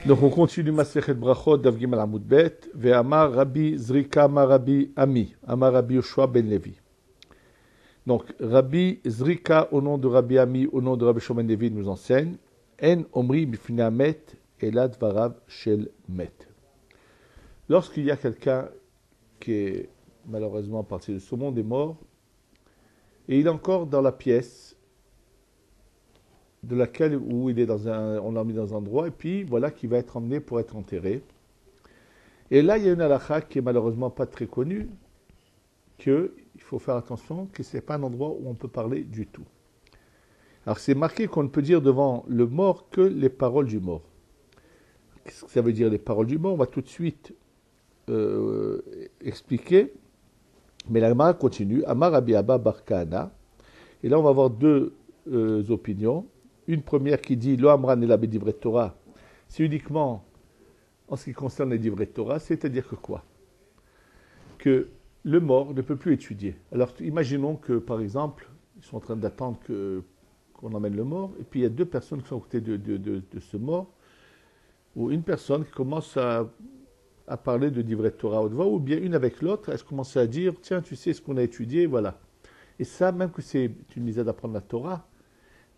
Donc on continue Masechet Brachot Daf Gimel Amud Bet Ve'amar Rabbi Zrika Amar Rabbi Ami Amar Rabbi Yoshua ben Levi. Donc Rabbi Zrika au nom de Rabbi Ami au nom de Rabbi Yoshua ben Levi nous enseigne En Omri Bifnei Met Elad Varav Shel Met. Lorsqu'il y a quelqu'un qui est malheureusement parti de ce monde est mort et il est encore dans la pièce de laquelle où il est on l'a mis dans un endroit et puis voilà qu'il va être emmené pour être enterré. Et là il y a une halakha qui est malheureusement pas très connue, qu'il faut faire attention que ce n'est pas un endroit où on peut parler du tout. Alors c'est marqué qu'on ne peut dire devant le mort que les paroles du mort. Qu'est-ce que ça veut dire les paroles du mort? On va tout de suite expliquer. Mais la Gemara continue. Amar Rabbi Abba bar Kahana. Et là on va avoir deux opinions. Une première qui dit Lo Amran ela bedivret Torah, c'est uniquement en ce qui concerne les divrei Torah, c'est-à-dire que quoi? Que le mort ne peut plus étudier. Alors imaginons que par exemple, ils sont en train d'attendre qu'on emmène le mort, et puis il y a deux personnes qui sont à côté de ce mort, ou une personne qui commence à parler de divrei Torah haute voix, ou bien une avec l'autre, elle commence à dire tiens, tu sais ce qu'on a étudié, voilà. Et ça, même que c'est une mise à d'apprendre la Torah,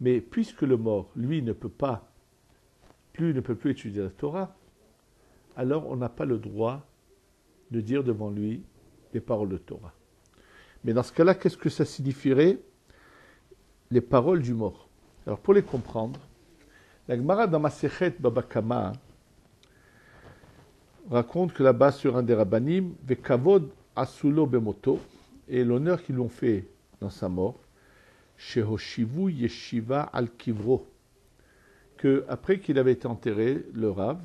mais puisque le mort, lui, ne peut plus étudier la Torah, alors on n'a pas le droit de dire devant lui les paroles de Torah. Mais dans ce cas-là, qu'est-ce que ça signifierait? Les paroles du mort. Alors pour les comprendre, la Gemara dans Masechet Baba Kama raconte que là-bas sur un des rabbanim, Vekavod Asulo Bemoto, et l'honneur qu'ils lui ont fait dans sa mort, Shehoshivu Yeshiva al Kivro, que après qu'il avait été enterré, le Rav,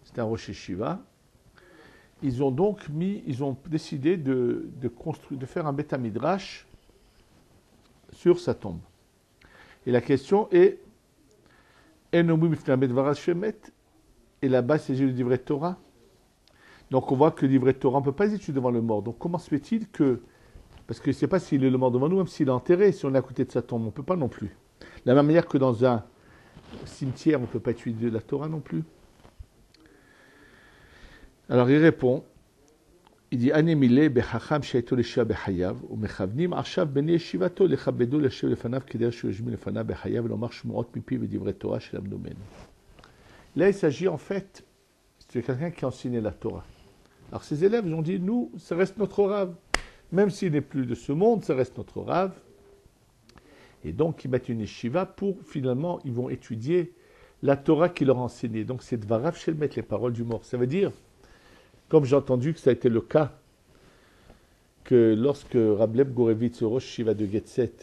c'était un Rosh Yeshiva, ils ont décidé de faire un Beth Midrash sur sa tombe. Et la question est, et là-bas c'est le divrei Torah. Donc on voit que le divrei Torah, on ne peut pas étudier devant le mort. Donc comment se fait-il que, parce que je ne sais pas s'il est le mort devant nous, même s'il est enterré, si on est à côté de sa tombe, on ne peut pas non plus. De la même manière que dans un cimetière, on ne peut pas étudier la Torah non plus. Alors il répond, il dit Anemile bechacham sheito leshiva bechayav umechavnim achav bnei yeshivato lechabedu leshev lefanav keder sheyojmin lefanav bechayav lomar shmuot mipi vedivrei Torah shelamdu menu. Là, il s'agit en fait de quelqu'un qui a enseigné la Torah. Alors ses élèves ont dit nous, ça reste notre Rav. Même s'il n'est plus de ce monde, ça reste notre Rav. Et donc, ils mettent une yeshiva pour, finalement, ils vont étudier la Torah qu'il leur a enseignée. Donc, c'est Dvarav Shelmet, les paroles du mort. Ça veut dire, comme j'ai entendu que ça a été le cas, que lorsque Rableb Gorevitz, le Rosh Shiva de Getset,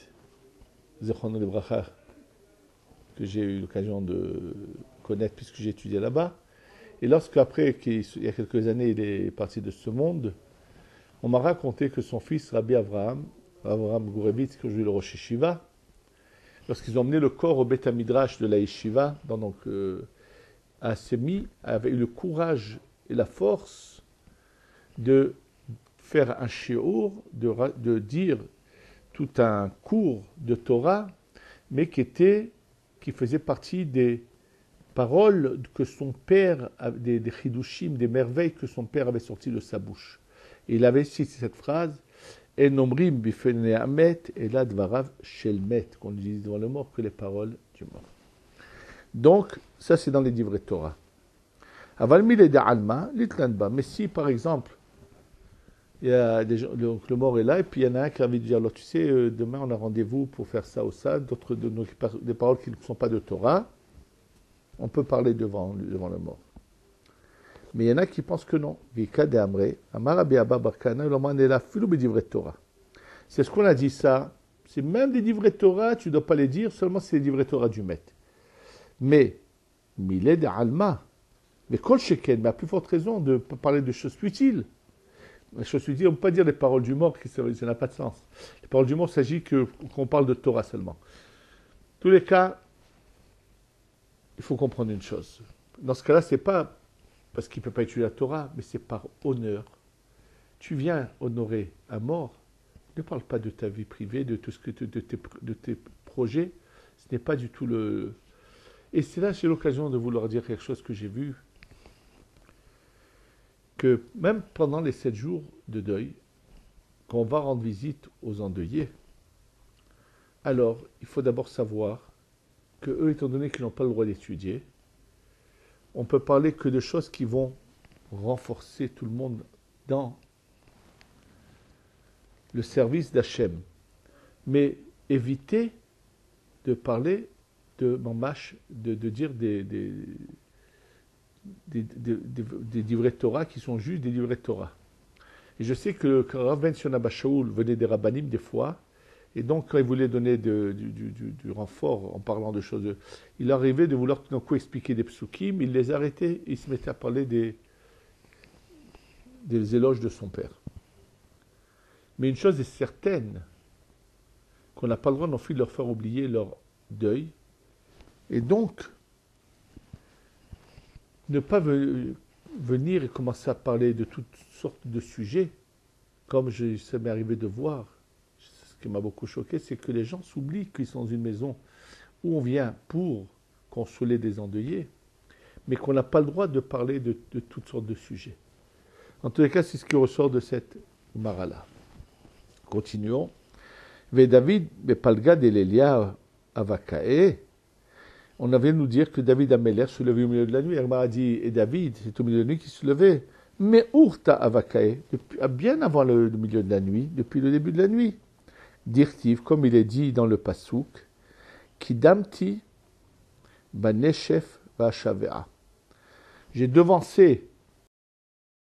Zechrono Lebracha, que j'ai eu l'occasion de connaître puisque j'ai étudié là-bas, et lorsque après, il y a quelques années, il est parti de ce monde, on m'a raconté que son fils, Rabbi Avraham Gorevitz, que j'ai eu le Rosh Yeshiva, lorsqu'ils ont emmené le corps au Beth Midrash de la Yeshiva, à Semi, avait eu le courage et la force de faire un shiur, de dire tout un cours de Torah, mais qui faisait partie des paroles que son père, des chidushim, des merveilles que son père avait sorties de sa bouche. Et il avait cité cette phrase En omrim bifnei hamet elad dvarav shel met, qu'on dit devant le mort que les paroles du mort. Donc, ça c'est dans les divrei Torah. Aval mile de alma litlanba. Mais si par exemple, il y a des gens, donc le mort est là, et puis il y en a un qui a envie de dire alors tu sais, demain on a rendez-vous pour faire ça ou ça, d'autres des paroles qui ne sont pas de Torah, on peut parler devant le mort. Mais il y en a qui pensent que non. C'est ce qu'on a dit ça. C'est même des divrei Torah, tu ne dois pas les dire, seulement c'est les divrei Torah du Met. Mais, milé de alma. Mais kol sheken, mais à plus forte raison de parler de choses futiles. Les choses futiles, on ne peut pas dire les paroles du mort, ça n'a pas de sens. Les paroles du mort, il s'agit qu'on parle de Torah seulement. En tous les cas, il faut comprendre une chose. Dans ce cas-là, c'est pas parce qu'il ne peut pas étudier la Torah, mais c'est par honneur. Tu viens honorer un mort, ne parle pas de ta vie privée, de tout ce que de tes projets. Ce n'est pas du tout le... Et c'est là, j'ai l'occasion de vouloir dire quelque chose que j'ai vu, que même pendant les 7 jours de deuil, quand on va rendre visite aux endeuillés, alors il faut d'abord savoir que eux, étant donné qu'ils n'ont pas le droit d'étudier, on peut parler que de choses qui vont renforcer tout le monde dans le service d'Hachem. Mais éviter de parler de mamash, de dire des divrei Torah qui sont juste des divrei Torah. Et je sais que Rav Ben Sion Abba Shaul venait des rabbanim des fois, et donc quand il voulait donner du renfort en parlant de choses, il arrivait de vouloir tout d'un coup expliquer des psukim, il les arrêtait, et il se mettait à parler des éloges de son père. Mais une chose est certaine, qu'on n'a pas le droit non plus de leur faire oublier leur deuil, et donc ne pas venir et commencer à parler de toutes sortes de sujets, comme ça m'est arrivé de voir. Ce qui m'a beaucoup choqué, c'est que les gens s'oublient qu'ils sont dans une maison où on vient pour consoler des endeuillés, mais qu'on n'a pas le droit de parler de toutes sortes de sujets. En tous les cas, c'est ce qui ressort de cette Mara-là. Continuons. Ve David, Bepalga de l'Elia Avakae. On avait nous dire que David Améler se levait au milieu de la nuit. Herma a dit, et David, c'est au milieu de la nuit qu'il se levait. Mais Urta Avakae, bien avant le milieu de la nuit, depuis le début de la nuit. Dirtiv, comme il est dit dans le Passouk, Kidamti Baneshef Vashavea. J'ai devancé